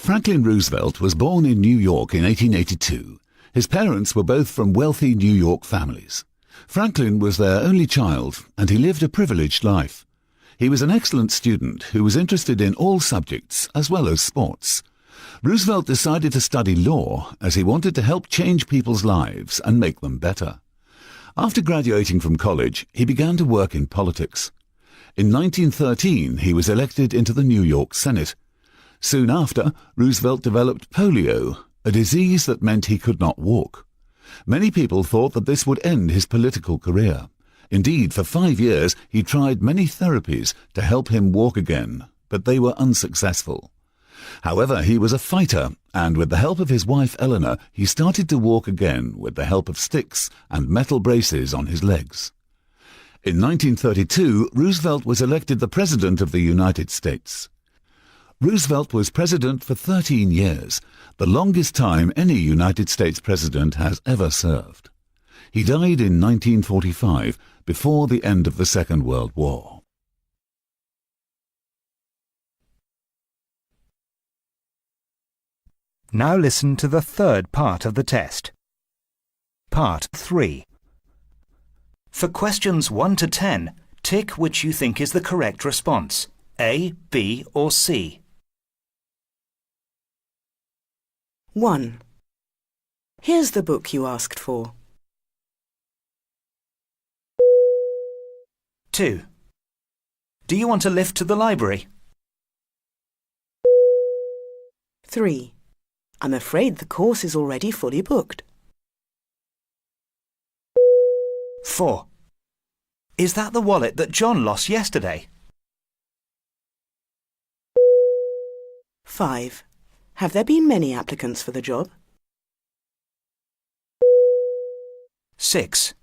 Franklin Roosevelt was born in New York in 1882. His parents were both from wealthy New York families. Franklin was their only child, and he lived a privileged life. He was an excellent student who was interested in all subjects as well as sports. Roosevelt decided to study law as he wanted to help change people's lives and make them better. After graduating from college, he began to work in politics. In 1913, he was elected into the New York Senate. Soon after, Roosevelt developed polio, a disease that meant he could not walk. Many people thought that this would end his political career. Indeed, for 5 years, he tried many therapies to help him walk again, but they were unsuccessful. However, he was a fighter, and with the help of his wife Eleanor, he started to walk again with the help of sticks and metal braces on his legs. In 1932, Roosevelt was elected the President of the United States. Roosevelt was president for 13 years, the longest time any United States president has ever served. He died in 1945, before the end of the Second World War. Now listen to the third part of the test. Part 3. For questions 1 to 10, tick which you think is the correct response, A, B or C. 1. Here's the book you asked for. 2. Do you want a lift to the library? 3. I'm afraid the course is already fully booked. 4. Is that the wallet that John lost yesterday? 5. Have there been many applicants for the job? 6.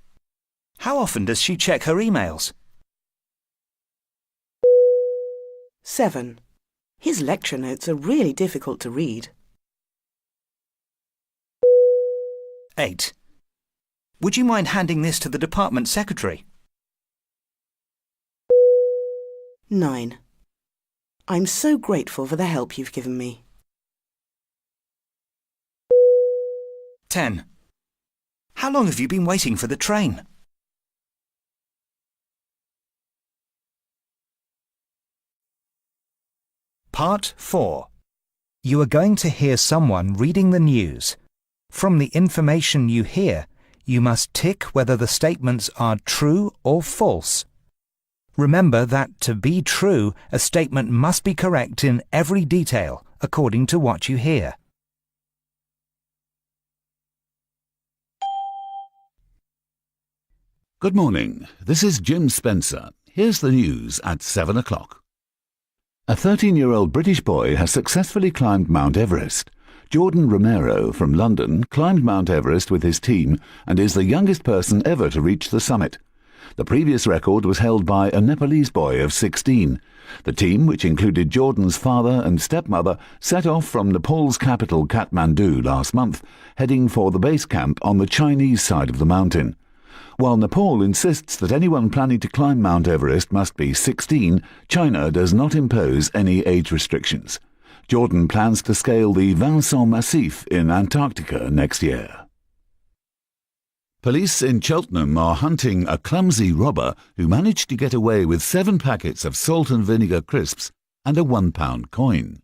How often does she check her emails? 7. His lecture notes are really difficult to read. 8. Would you mind handing this to the department secretary? 9. I'm so grateful for the help you've given me. 10. How long have you been waiting for the train? Part 4. You are going to hear someone reading the news. From the information you hear, you must tick whether the statements are true or false. Remember that to be true, a statement must be correct in every detail according to what you hear. Good morning. This is Jim Spencer. Here's the news at 7 o'clock. A 13-year-old British boy has successfully climbed Mount Everest. Jordan Romero from London climbed Mount Everest with his team and is the youngest person ever to reach the summit. The previous record was held by a Nepalese boy of 16. The team, which included Jordan's father and stepmother, set off from Nepal's capital Kathmandu last month, heading for the base camp on the Chinese side of the mountain. While Nepal insists that anyone planning to climb Mount Everest must be 16, China does not impose any age restrictions. Jordan plans to scale the Vinson Massif in Antarctica next year. Police in Cheltenham are hunting a clumsy robber who managed to get away with 7 packets of salt and vinegar crisps and a £1 coin.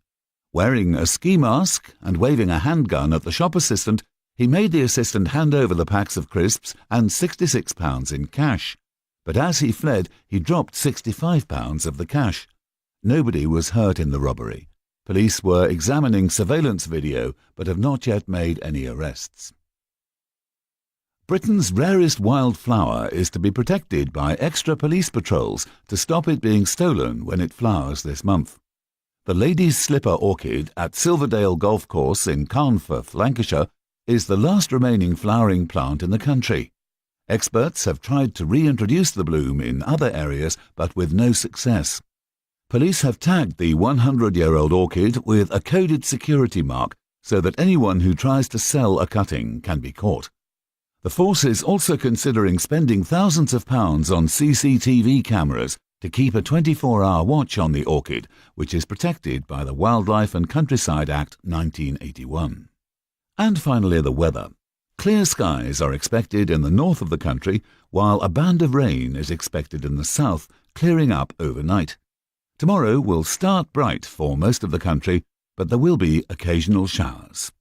Wearing a ski mask and waving a handgun at the shop assistant, he made the assistant hand over the packs of crisps and £66 in cash. But as he fled, he dropped £65 of the cash. Nobody was hurt in the robbery. Police were examining surveillance video but have not yet made any arrests. Britain's rarest wildflower is to be protected by extra police patrols to stop it being stolen when it flowers this month. The Lady's Slipper orchid at Silverdale Golf Course in Carnforth, Lancashire, is the last remaining flowering plant in the country. Experts have tried to reintroduce the bloom in other areas, but with no success. Police have tagged the 100-year-old orchid with a coded security mark so that anyone who tries to sell a cutting can be caught. The force is also considering spending thousands of pounds on CCTV cameras to keep a 24-hour watch on the orchid, which is protected by the Wildlife and Countryside Act 1981. And finally, the weather. Clear skies are expected in the north of the country, while a band of rain is expected in the south, clearing up overnight. Tomorrow will start bright for most of the country, but there will be occasional showers.